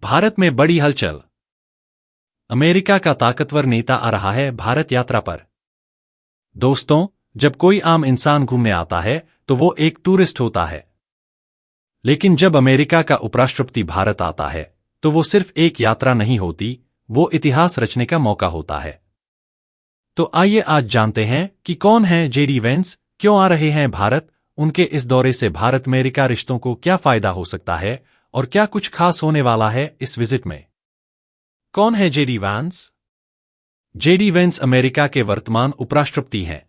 भारत में बड़ी हलचल। अमेरिका का ताकतवर नेता आ रहा है भारत यात्रा पर। दोस्तों, जब कोई आम इंसान घूमने आता है तो वो एक टूरिस्ट होता है, लेकिन जब अमेरिका का उपराष्ट्रपति भारत आता है तो वो सिर्फ एक यात्रा नहीं होती, वो इतिहास रचने का मौका होता है। तो आइए आज जानते हैं कि कौन है जेडी वेंस, क्यों आ रहे हैं भारत, उनके इस दौरे से भारत अमेरिका रिश्तों को क्या फायदा हो सकता है और क्या कुछ खास होने वाला है इस विजिट में। कौन है JD Vance? JD Vance America के वर्तमान उपराष्ट्रपति हैं।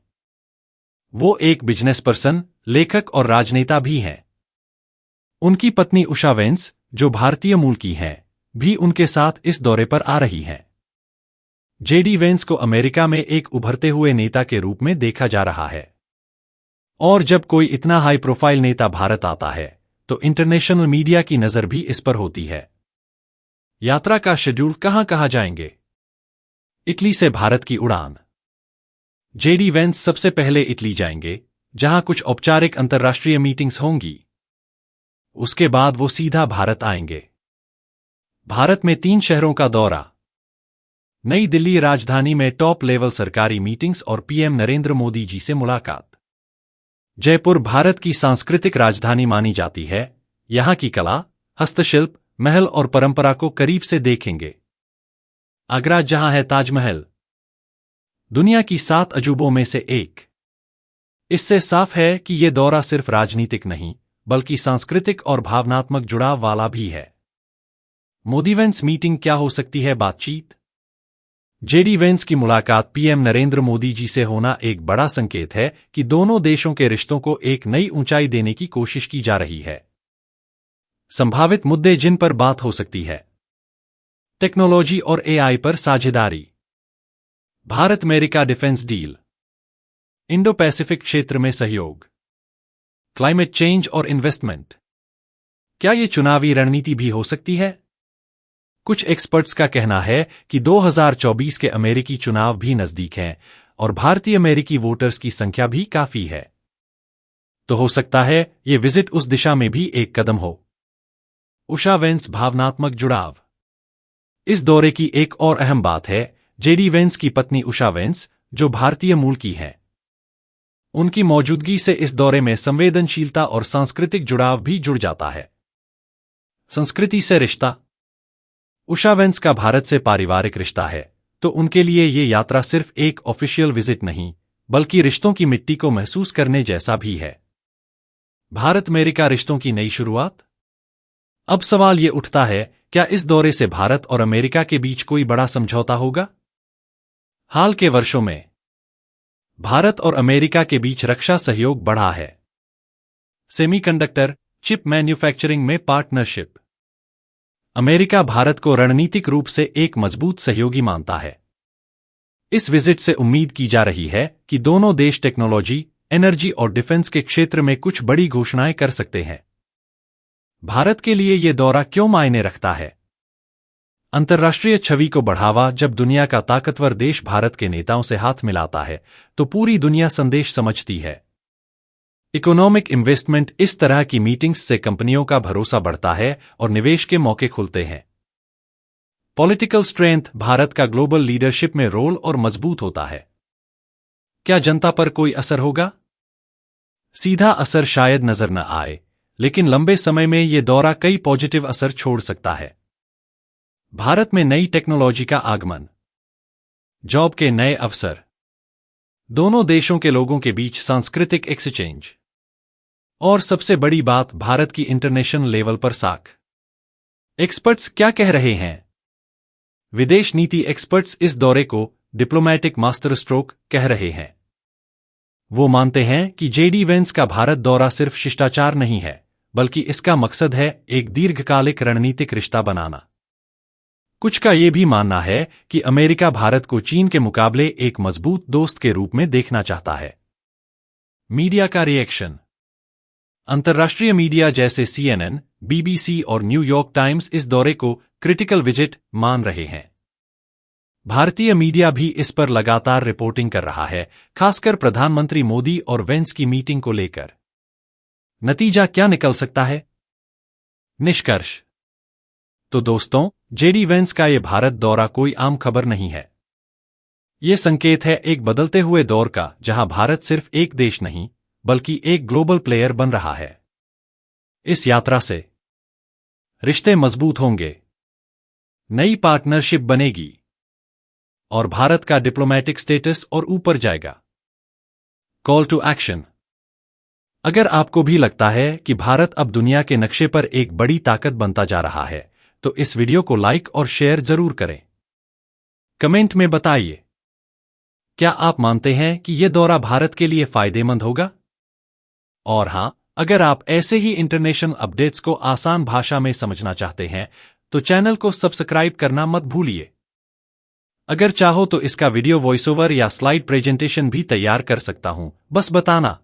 वो एक बिजनेस पर्सन, लेखक और राजनेता भी हैं। उनकी पत्नी उषा वेंस, जो भारतीय मूल की हैं, भी उनके साथ इस दौरे पर आ रही हैं। जेडी वेंस को अमेरिका में एक उभरते हुए नेता के रूप में देखा जा रहा है, और जब कोई इतना हाई प्रोफाइल नेता भारत आता है तो इंटरनेशनल मीडिया की नजर भी इस पर होती है। यात्रा का शेड्यूल कहां जाएंगे? इटली से भारत की उड़ान। जेडी वेंस सबसे पहले इटली जाएंगे, जहां कुछ औपचारिक अंतर्राष्ट्रीय मीटिंग्स होंगी। उसके बाद वो सीधा भारत आएंगे। भारत में 3 शहरों का दौरा। नई दिल्ली राजधानी में टॉप लेवल सरकारी मीटिंग्स और पीएम नरेंद्र मोदी जी से मुलाकात। जयपुर भारत की सांस्कृतिक राजधानी मानी जाती है। यहां की कला, हस्तशिल्प, महल और परंपरा को करीब से देखेंगे। आगरा, जहां है ताजमहल, दुनिया की 7 अजूबों में से एक। इससे साफ है कि यह दौरा सिर्फ राजनीतिक नहीं, बल्कि सांस्कृतिक और भावनात्मक जुड़ाव वाला भी है। मोदी वेंस मीटिंग क्या हो सकती है? बातचीत। जेडी वेंस की मुलाकात पीएम नरेंद्र मोदी जी से होना एक बड़ा संकेत है कि दोनों देशों के रिश्तों को एक नई ऊंचाई देने की कोशिश की जा रही है। संभावित मुद्दे जिन पर बात हो सकती है: टेक्नोलॉजी और एआई पर साझेदारी, Bharat America defence deal, Indo Pacific क्षेत्र में सहयोग, क्लाइमेट चेंज और इन्वेस्टमेंट। क्या ये चुनावी रणनीति भी हो सकती है? कुछ एक्सपर्ट्स का कहना है कि 2024 के अमेरिकी चुनाव भी नजदीक हैं और भारतीय अमेरिकी वोटर्स की संख्या भी काफी है। तो हो सकता है ये विजिट उस दिशा में भी एक कदम हो। उषा वेंस भावनात्मक जुड़ाव। इस दौरे की एक और अहम बात है जेडी वेंस की पत्नी उषा वेंस, जो भारतीय मूल की हैं। उनकी मौजूदगी से इस दौरे में संवेदनशीलता और सांस्कृतिक जुड़ाव भी जुड़ जाता है। संस्कृति से रिश्ता। उषा वेंस का भारत से पारिवारिक रिश्ता है, तो उनके लिए ये यात्रा सिर्फ एक ऑफिशियल विजिट नहीं, बल्कि रिश्तों की मिट्टी को महसूस करने जैसा भी है। भारत अमेरिका रिश्तों की नई शुरुआत। अब सवाल ये उठता है, क्या इस दौरे से भारत और अमेरिका के बीच कोई बड़ा समझौता होगा? हाल के वर्षों में भारत और अमेरिका के बीच रक्षा सहयोग बढ़ा है। सेमीकंडक्टर चिप मैन्युफैक्चरिंग में पार्टनरशिप। अमेरिका भारत को रणनीतिक रूप से एक मजबूत सहयोगी मानता है। इस विजिट से उम्मीद की जा रही है कि दोनों देश टेक्नोलॉजी, एनर्जी और डिफेंस के क्षेत्र में कुछ बड़ी घोषणाएं कर सकते हैं। भारत के लिए यह दौरा क्यों मायने रखता है? अंतर्राष्ट्रीय छवि को बढ़ावा। जब दुनिया का ताकतवर देश भारत के नेताओं से हाथ मिलाता है तो पूरी दुनिया संदेश समझती है। Economic investment. इस तरह की मीटिंग्स से कंपनियों का भरोसा बढ़ता है और निवेश के मौके खुलते हैं। Political strength. भारत का ग्लोबल लीडरशिप में रोल और मजबूत होता है। क्या जनता पर कोई असर होगा? सीधा असर शायद नजर न आए, लेकिन लंबे समय में यह दौरा कई पॉजिटिव असर छोड़ सकता है। भारत में नई टेक्नोलॉजी का आगमन, जॉब के नए अवसर, दोनों देशों के लोगों के बीच सांस्कृतिक एक्सचेंज, और सबसे बड़ी बात, भारत की इंटरनेशनल लेवल पर साख। एक्सपर्ट्स क्या कह रहे हैं? विदेश नीति एक्सपर्ट्स इस दौरे को डिप्लोमैटिक मास्टर स्ट्रोक कह रहे हैं। वो मानते हैं कि जेडी वेंस का भारत दौरा सिर्फ शिष्टाचार नहीं है, बल्कि इसका मकसद है एक दीर्घकालिक रणनीतिक रिश्ता बनाना। कुछ का यह भी मानना है कि अमेरिका भारत को चीन के मुकाबले एक मजबूत दोस्त के रूप में देखना चाहता है। मीडिया का रिएक्शन। अंतर्राष्ट्रीय मीडिया जैसे CNN, BBC और न्यूयॉर्क टाइम्स इस दौरे को क्रिटिकल विजिट मान रहे हैं। भारतीय मीडिया भी इस पर लगातार रिपोर्टिंग कर रहा है, खासकर प्रधानमंत्री मोदी और वेंस की मीटिंग को लेकर। नतीजा क्या निकल सकता है? निष्कर्ष। तो दोस्तों, जेडी वेंस का ये भारत दौरा कोई आम खबर नहीं है। ये संकेत है एक बदलते हुए दौर का, जहां भारत सिर्फ एक देश नहीं बल्कि एक ग्लोबल प्लेयर बन रहा है। इस यात्रा से रिश्ते मजबूत होंगे, नई पार्टनरशिप बनेगी और भारत का डिप्लोमेटिक स्टेटस और ऊपर जाएगा। Call to action. अगर आपको भी लगता है कि भारत अब दुनिया के नक्शे पर एक बड़ी ताकत बनता जा रहा है, तो इस वीडियो को लाइक और शेयर जरूर करें। कमेंट में बताइए, क्या आप मानते हैं कि यह दौरा भारत के लिए फायदेमंद होगा? और हां, अगर आप ऐसे ही इंटरनेशनल अपडेट्स को आसान भाषा में समझना चाहते हैं, तो चैनल को सब्सक्राइब करना मत भूलिए। अगर चाहो तो इसका वीडियो वॉइस ओवर या स्लाइड प्रेजेंटेशन भी तैयार कर सकता हूं, बस बताना।